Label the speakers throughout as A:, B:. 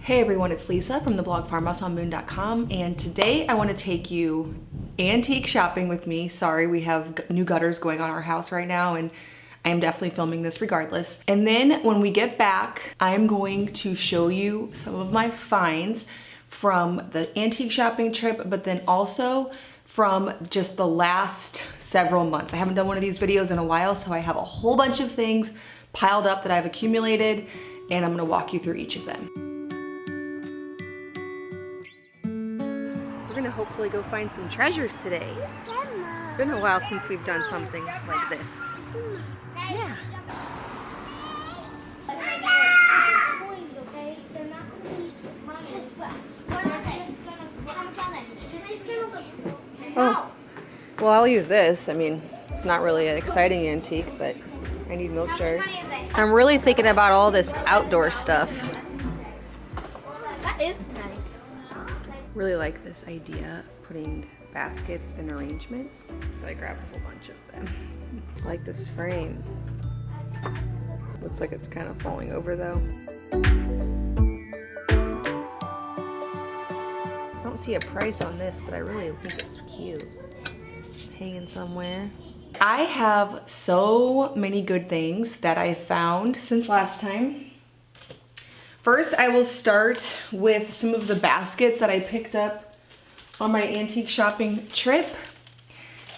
A: Hey everyone, it's Lisa from the blog Farmhouse on Boone.com, and today I want to take you antique shopping with me. Sorry, we have new gutters going on our house right now, and I am definitely filming this regardless. And then when we get back, I'm going to show you some of my finds from the antique shopping trip, but then also from just the last several months. I haven't done one of these videos in a while, so I have a whole bunch of things piled up that I've accumulated, and I'm gonna walk you through each of them. We're gonna hopefully go find some treasures today. It's been a while since we've done something like this. Yeah. Oh, well, I'll use this. I mean, it's not really an exciting antique, but I need milk jars. I'm really thinking about all this outdoor stuff.
B: That is nice.
A: Really like this idea of putting baskets in arrangements, so I grabbed a whole bunch of them. I like this frame. Looks like it's kind of falling over though. I don't see a price on this, but I really think it's cute. Hanging somewhere. I have so many good things that I found since last time. First, I will start with some of the baskets that I picked up on my antique shopping trip.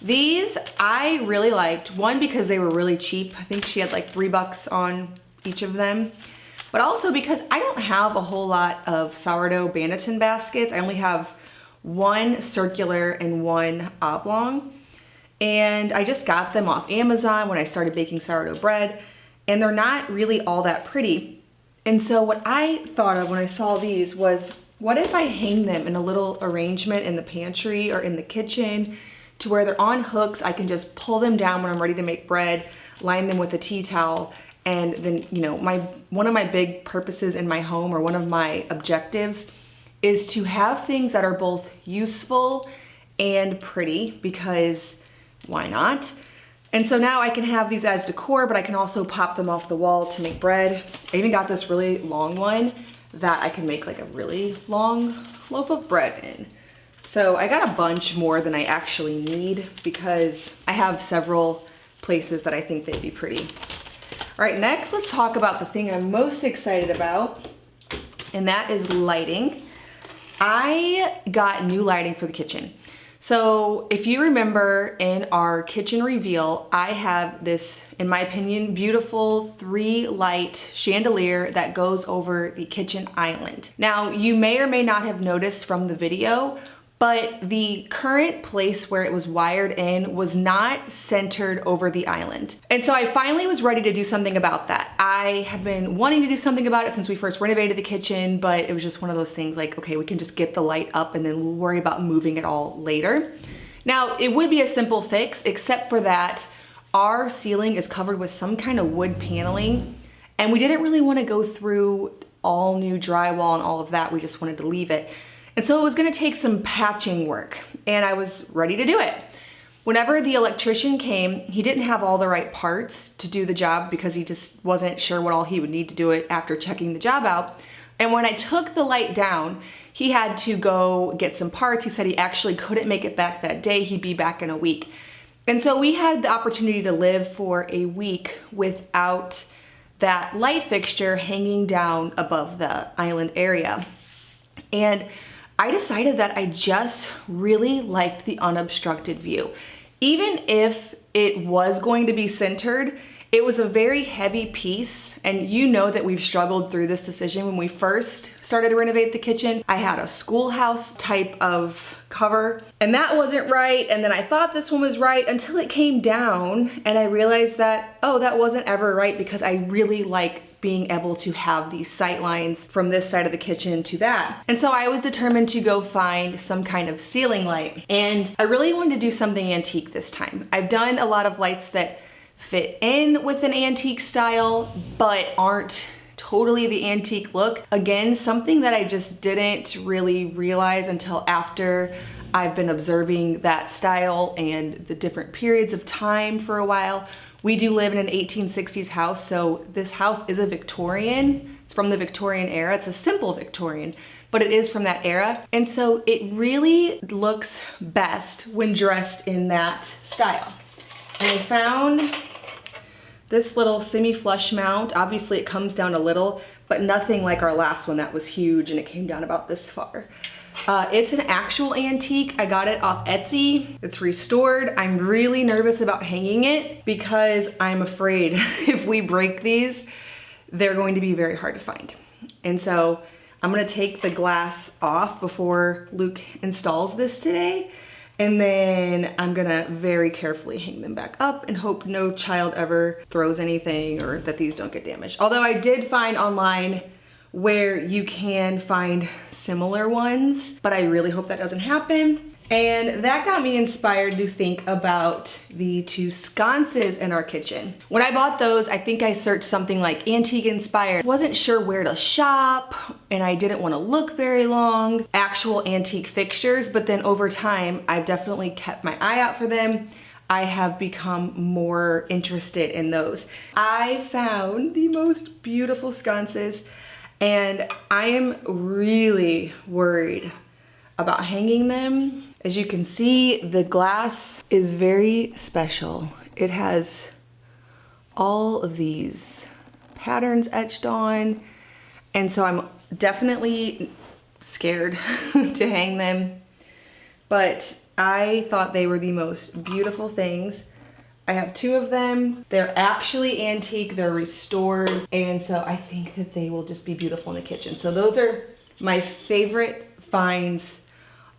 A: These I really liked. One, because they were really cheap. I think she had like $3 on each of them. But also because I don't have a whole lot of sourdough banneton baskets. I only have one circular and one oblong. And I just got them off Amazon when I started baking sourdough bread. And they're not really all that pretty. And so what I thought of when I saw these was, what if I hang them in a little arrangement in the pantry or in the kitchen to where they're on hooks, I can just pull them down when I'm ready to make bread, line them with a tea towel, and then, you know, one of my big purposes in my home, or one of my objectives, is to have things that are both useful and pretty, because why not? And so now I can have these as decor, but I can also pop them off the wall to make bread. I even got this really long one that I can make like a really long loaf of bread in. So I got a bunch more than I actually need because I have several places that I think they'd be pretty. All right, next let's talk about the thing I'm most excited about, and that is lighting. I got new lighting for the kitchen. So if you remember in our kitchen reveal, I have this, in my opinion, beautiful 3-light chandelier that goes over the kitchen island. Now, you may or may not have noticed from the video, but the current place where it was wired in was not centered over the island. And so I finally was ready to do something about that. I have been wanting to do something about it since we first renovated the kitchen, but it was just one of those things like, okay, we can just get the light up and then we'll worry about moving it all later. Now, it would be a simple fix, except for that our ceiling is covered with some kind of wood paneling, and we didn't really want to go through all new drywall and all of that. We just wanted to leave it. And so it was gonna take some patching work, and I was ready to do it. Whenever the electrician came, he didn't have all the right parts to do the job because he just wasn't sure what all he would need to do it after checking the job out. And when I took the light down, he had to go get some parts. He said he actually couldn't make it back that day. He'd be back in a week. And so we had the opportunity to live for a week without that light fixture hanging down above the island area. And I decided that I just really liked the unobstructed view. Even if it was going to be centered, it was a very heavy piece, and you know that we've struggled through this decision. When we first started to renovate the kitchen, I had a schoolhouse type of cover, and that wasn't right, and then I thought this one was right until it came down, and I realized that, oh, that wasn't ever right, because I really like being able to have these sight lines from this side of the kitchen to that. And so I was determined to go find some kind of ceiling light. And I really wanted to do something antique this time. I've done a lot of lights that fit in with an antique style, but aren't totally the antique look. Again, something that I just didn't really realize until after I've been observing that style and the different periods of time for a while. We do live in an 1860s house, so this house is a Victorian. It's from the Victorian era. It's a simple Victorian, but it is from that era. And so it really looks best when dressed in that style. And I found this little semi-flush mount. Obviously it comes down a little, but nothing like our last one that was huge and it came down about this far. It's an actual antique. I got it off Etsy. It's restored. I'm really nervous about hanging it because I'm afraid if we break these, they're going to be very hard to find. And so I'm gonna take the glass off before Luke installs this today. And then I'm gonna very carefully hang them back up and hope no child ever throws anything or that these don't get damaged. Although I did find online where you can find similar ones, but I really hope that doesn't happen. And that got me inspired to think about the two sconces in our kitchen. When I bought those, I think I searched something like antique inspired. Wasn't sure where to shop, and I didn't want to look very long. Actual antique fixtures, but then over time, I've definitely kept my eye out for them. I have become more interested in those. I found the most beautiful sconces, and I am really worried about hanging them. As you can see, the glass is very special. It has all of these patterns etched on, and so I'm definitely scared to hang them, but I thought they were the most beautiful things. I have two of them. They're actually antique, they're restored, and so I think that they will just be beautiful in the kitchen. So those are my favorite finds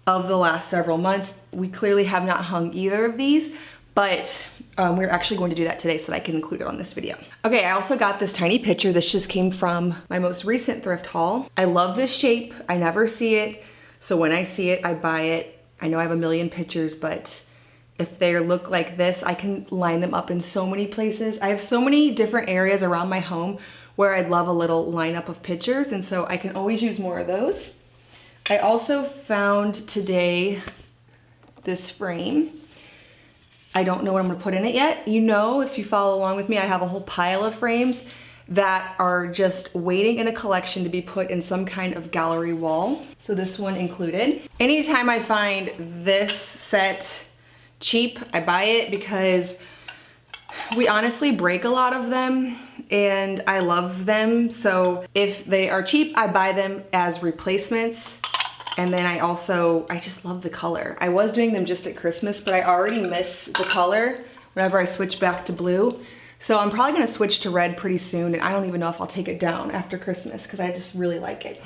A: of the last several months. We clearly have not hung either of these, but we're actually going to do that today so that I can include it on this video. Okay, I also got this tiny pitcher. This just came from my most recent thrift haul. I love this shape. I never see it, so when I see it, I buy it. I know I have a million pictures, but if they look like this, I can line them up in so many places. I have so many different areas around my home where I'd love a little lineup of pictures, and so I can always use more of those. I also found today this frame. I don't know what I'm gonna put in it yet. You know, if you follow along with me, I have a whole pile of frames that are just waiting in a collection to be put in some kind of gallery wall. So this one included. Anytime I find this set cheap, I buy it because we honestly break a lot of them and I love them. So if they are cheap, I buy them as replacements. And then I just love the color. I was doing them just at Christmas, but I already miss the color whenever I switch back to blue. So I'm probably gonna switch to red pretty soon, and I don't even know if I'll take it down after Christmas because I just really like it.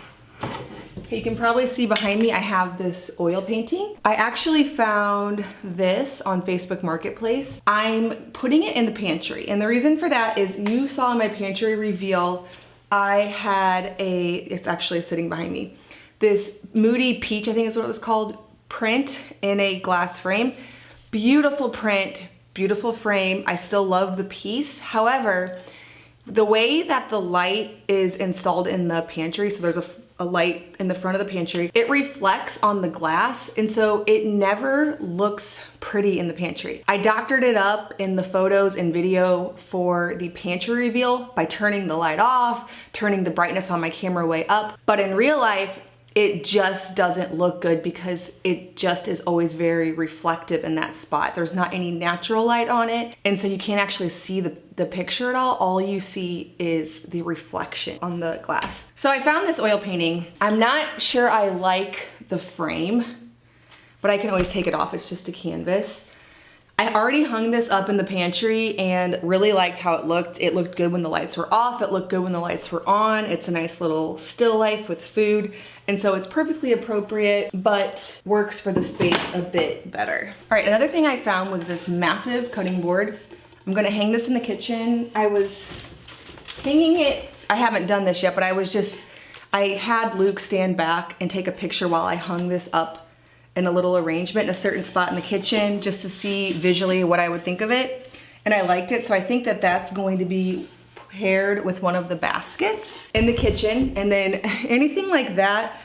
A: Okay, you can probably see behind me I have this oil painting. I actually found this on Facebook Marketplace. I'm putting it in the pantry, and the reason for that is you saw in my pantry reveal, I had it's actually sitting behind me, this Moody Peach, I think is what it was called, print in a glass frame. Beautiful print, beautiful frame. I still love the piece. However, the way that the light is installed in the pantry, so there's a light in the front of the pantry, it reflects on the glass, and so it never looks pretty in the pantry. I doctored it up in the photos and video for the pantry reveal by turning the light off, turning the brightness on my camera way up, but in real life, it just doesn't look good because it just is always very reflective in that spot. There's not any natural light on it, and so you can't actually see the picture at all. All you see is the reflection on the glass. So I found this oil painting. I'm not sure I like the frame, but I can always take it off. It's just a canvas. I already hung this up in the pantry and really liked how it looked. It looked good when the lights were off. It looked good when the lights were on. It's a nice little still life with food. And so it's perfectly appropriate, but works for the space a bit better. All right, another thing I found was this massive cutting board. I'm gonna hang this in the kitchen. I was hanging it, I haven't done this yet, but I had Luke stand back and take a picture while I hung this up in a little arrangement in a certain spot in the kitchen just to see visually what I would think of it. And I liked it, so I think that that's going to be paired with one of the baskets in the kitchen. And then anything like that,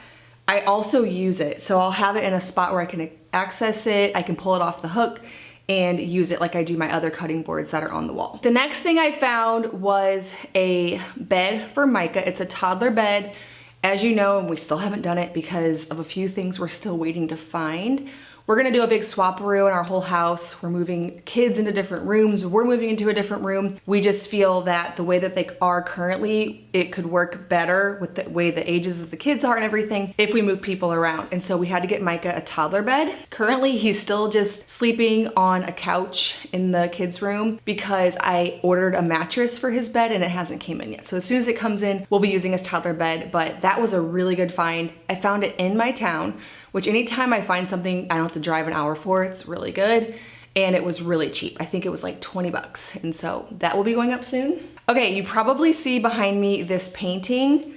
A: I also use it. So I'll have it in a spot where I can access it, I can pull it off the hook, and use it like I do my other cutting boards that are on the wall. The next thing I found was a bed for Micah. It's a toddler bed. As you know, and we still haven't done it because of a few things we're still waiting to find. We're gonna do a big swap-a-roo in our whole house. We're moving kids into different rooms. We're moving into a different room. We just feel that the way that they are currently, it could work better with the way the ages of the kids are and everything if we move people around. And so we had to get Micah a toddler bed. Currently, he's still just sleeping on a couch in the kids' room because I ordered a mattress for his bed and it hasn't came in yet. So as soon as it comes in, we'll be using his toddler bed, but that was a really good find. I found it in my town, which anytime I find something I don't have to drive an hour for, it's really good. And it was really cheap. I think it was like 20 bucks. And so that will be going up soon. Okay, you probably see behind me this painting.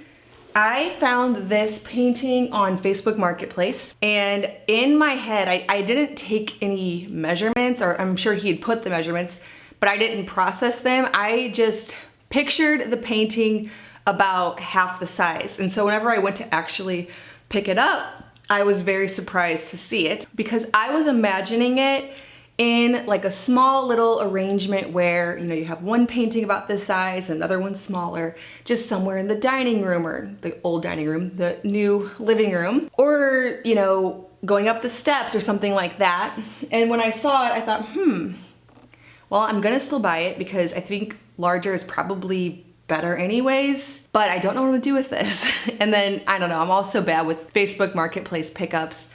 A: I found this painting on Facebook Marketplace. And in my head, I didn't take any measurements, or I'm sure he'd put the measurements, but I didn't process them. I just pictured the painting about half the size. And so whenever I went to actually pick it up, I was very surprised to see it because I was imagining it in like a small little arrangement where, you know, you have one painting about this size, another one smaller, just somewhere in the dining room or the old dining room, the new living room, or, you know, going up the steps or something like that. And when I saw it, I thought, well, I'm gonna still buy it because I think larger is probably better anyways, but I don't know what to do with this. And then, I don't know, I'm also bad with Facebook Marketplace pickups.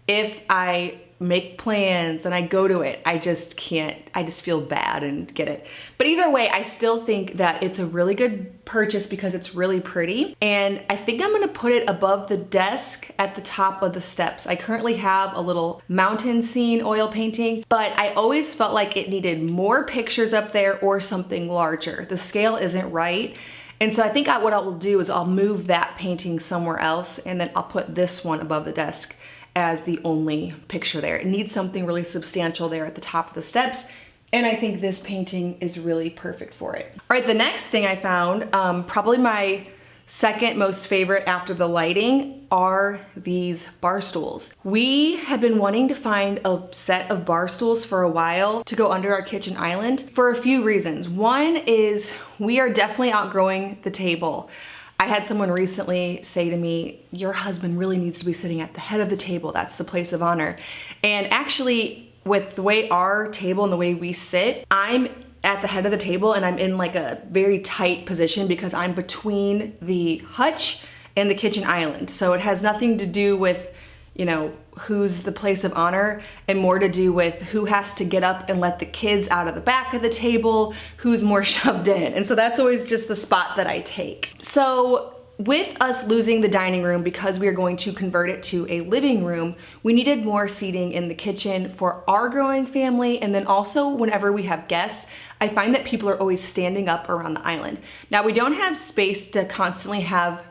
A: If I make plans and I go to it, I just can't, I just feel bad and get it. But either way, I still think that it's a really good purchase because it's really pretty. And I think I'm gonna put it above the desk at the top of the steps. I currently have a little mountain scene oil painting, but I always felt like it needed more pictures up there or something larger. The scale isn't right. And so I think what I will do is I'll move that painting somewhere else and then I'll put this one above the desk as the only picture there. It needs something really substantial there at the top of the steps. And I think this painting is really perfect for it. All right, the next thing I found, probably my second most favorite after the lighting, are these bar stools. We have been wanting to find a set of bar stools for a while to go under our kitchen island for a few reasons. One is we are definitely outgrowing the table. I had someone recently say to me, your husband really needs to be sitting at the head of the table. That's the place of honor. And actually, with the way our table and the way we sit, I'm at the head of the table and I'm in like a very tight position because I'm between the hutch and the kitchen island. So it has nothing to do with, you know, who's the place of honor and more to do with who has to get up and let the kids out of the back of the table, who's more shoved in. And so that's always just the spot that I take. So with us losing the dining room because we are going to convert it to a living room, we needed more seating in the kitchen for our growing family. And then also whenever we have guests, I find that people are always standing up around the island. Now we don't have space to constantly have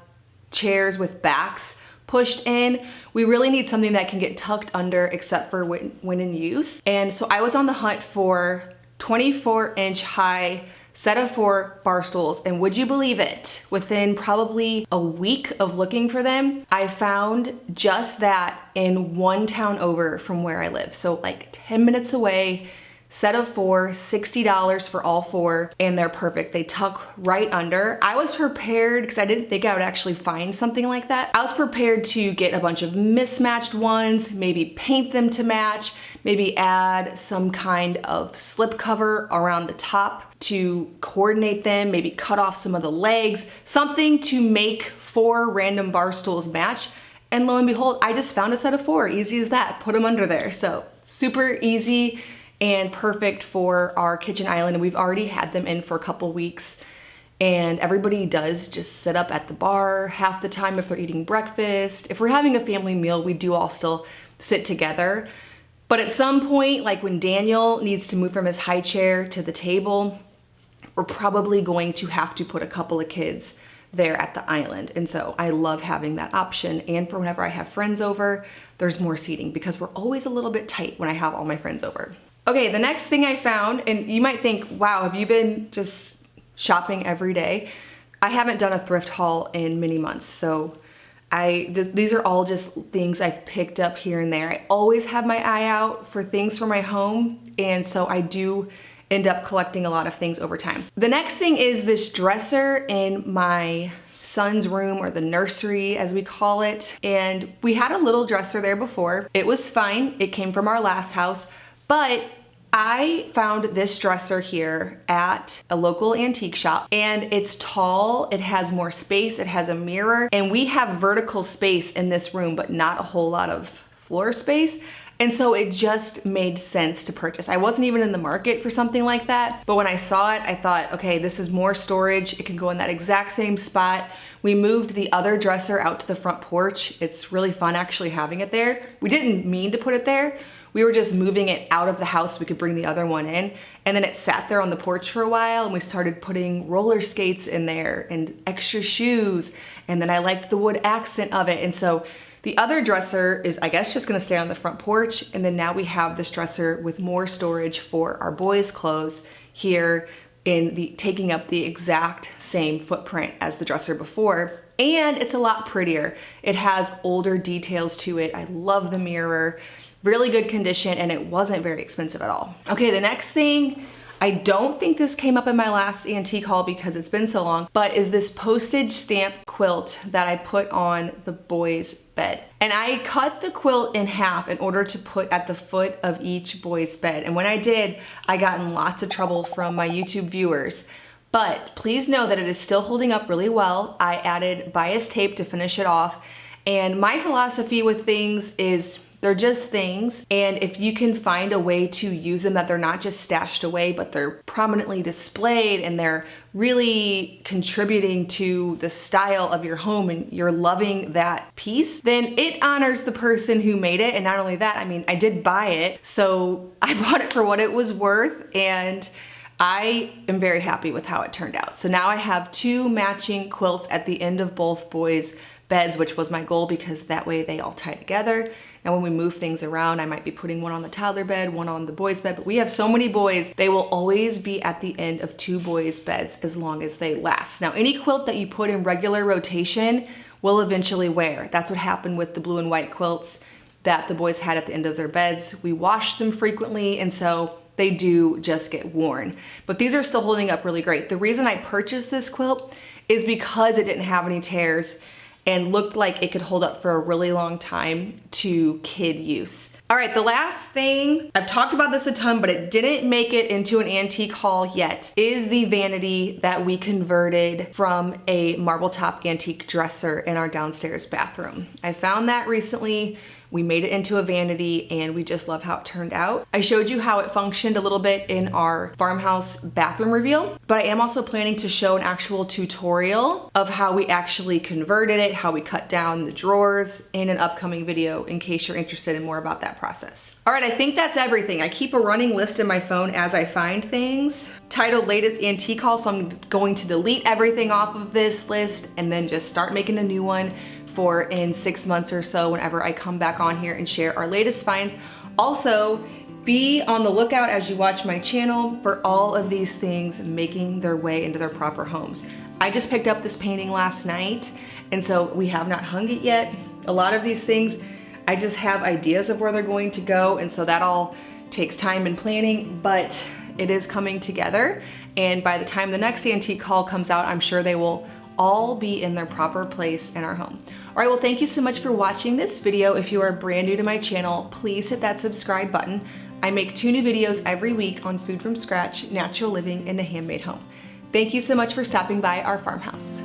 A: chairs with backs pushed in. We really need something that can get tucked under except for when in use. And so I was on the hunt for 24-inch high set of 4 bar stools, and would you believe it? Within probably a week of looking for them, I found just that in one town over from where I live. So like 10 minutes away, set of 4, $60 for all 4, and they're perfect. They tuck right under. I was prepared, because I didn't think I would actually find something like that. I was prepared to get a bunch of mismatched ones, maybe paint them to match, maybe add some kind of slip cover around the top to coordinate them, maybe cut off some of the legs, something to make 4 random bar stools match. And lo and behold, I just found a set of 4, easy as that, put them under there. So super easy and perfect for our kitchen island. And we've already had them in for a couple weeks, and everybody does just sit up at the bar half the time if they're eating breakfast. If we're having a family meal, we do all still sit together. But at some point, like when Daniel needs to move from his high chair to the table, we're probably going to have to put a couple of kids there at the island. And so I love having that option. And for whenever I have friends over, there's more seating because we're always a little bit tight when I have all my friends over. Okay, the next thing I found, and you might think, wow, have you been just shopping every day? I haven't done a thrift haul in many months, so These are all just things I've picked up here and there. I always have my eye out for things for my home, and so I do end up collecting a lot of things over time. The next thing is this dresser in my son's room, or the nursery as we call it. And we had a little dresser there before. It was fine. It came from our last house, but I found this dresser here at a local antique shop, and it's tall, it has more space, it has a mirror, and we have vertical space in this room, but not a whole lot of floor space. And so it just made sense to purchase. I wasn't even in the market for something like that, but when I saw it, I thought, okay, this is more storage. It can go in that exact same spot. We moved the other dresser out to the front porch. It's really fun actually having it there. We didn't mean to put it there. We were just moving it out of the house so we could bring the other one in. And then it sat there on the porch for a while, and we started putting roller skates in there and extra shoes. And then I liked the wood accent of it. And so the other dresser is, I guess, just gonna stay on the front porch. And then now we have this dresser with more storage for our boys' clothes here, taking up the exact same footprint as the dresser before. And it's a lot prettier. It has older details to it. I love the mirror. Really good condition, and it wasn't very expensive at all. Okay, the next thing, I don't think this came up in my last antique haul because it's been so long, but is this postage stamp quilt that I put on the boys' bed. And I cut the quilt in half in order to put at the foot of each boy's bed. And when I did, I got in lots of trouble from my YouTube viewers. But please know that it is still holding up really well. I added bias tape to finish it off. And my philosophy with things is they're just things, and if you can find a way to use them that they're not just stashed away, but they're prominently displayed and they're really contributing to the style of your home and you're loving that piece, then it honors the person who made it. And not only that, I mean, I did buy it, so I bought it for what it was worth, and I am very happy with how it turned out. So now I have 2 matching quilts at the end of both boys' beds, which was my goal because that way they all tie together. Now when we move things around, I might be putting one on the toddler bed, one on the boys' bed, but we have so many boys, they will always be at the end of 2 boys' beds as long as they last. Now any quilt that you put in regular rotation will eventually wear. That's what happened with the blue and white quilts that the boys had at the end of their beds. We washed them frequently, and so they do just get worn. But these are still holding up really great. The reason I purchased this quilt is because it didn't have any tears and looked like it could hold up for a really long time to kid use. All right, the last thing, I've talked about this a ton, but it didn't make it into an antique haul yet, is the vanity that we converted from a marble top antique dresser in our downstairs bathroom. I found that recently. We made it into a vanity and we just love how it turned out. I showed you how it functioned a little bit in our farmhouse bathroom reveal, but I am also planning to show an actual tutorial of how we actually converted it, how we cut down the drawers in an upcoming video in case you're interested in more about that process. All right, I think that's everything. I keep a running list in my phone as I find things titled latest antique haul, so I'm going to delete everything off of this list and then just start making a new one for in 6 months or so whenever I come back on here and share our latest finds. Also, be on the lookout as you watch my channel for all of these things making their way into their proper homes. I just picked up this painting last night, and so we have not hung it yet. A lot of these things, I just have ideas of where they're going to go, and so that all takes time and planning, but it is coming together. And by the time the next antique haul comes out, I'm sure they will all be in their proper place in our home. All right, well, thank you so much for watching this video. If you are brand new to my channel, please hit that subscribe button. I make 2 new videos every week on food from scratch, natural living, and a handmade home. Thank you so much for stopping by our farmhouse.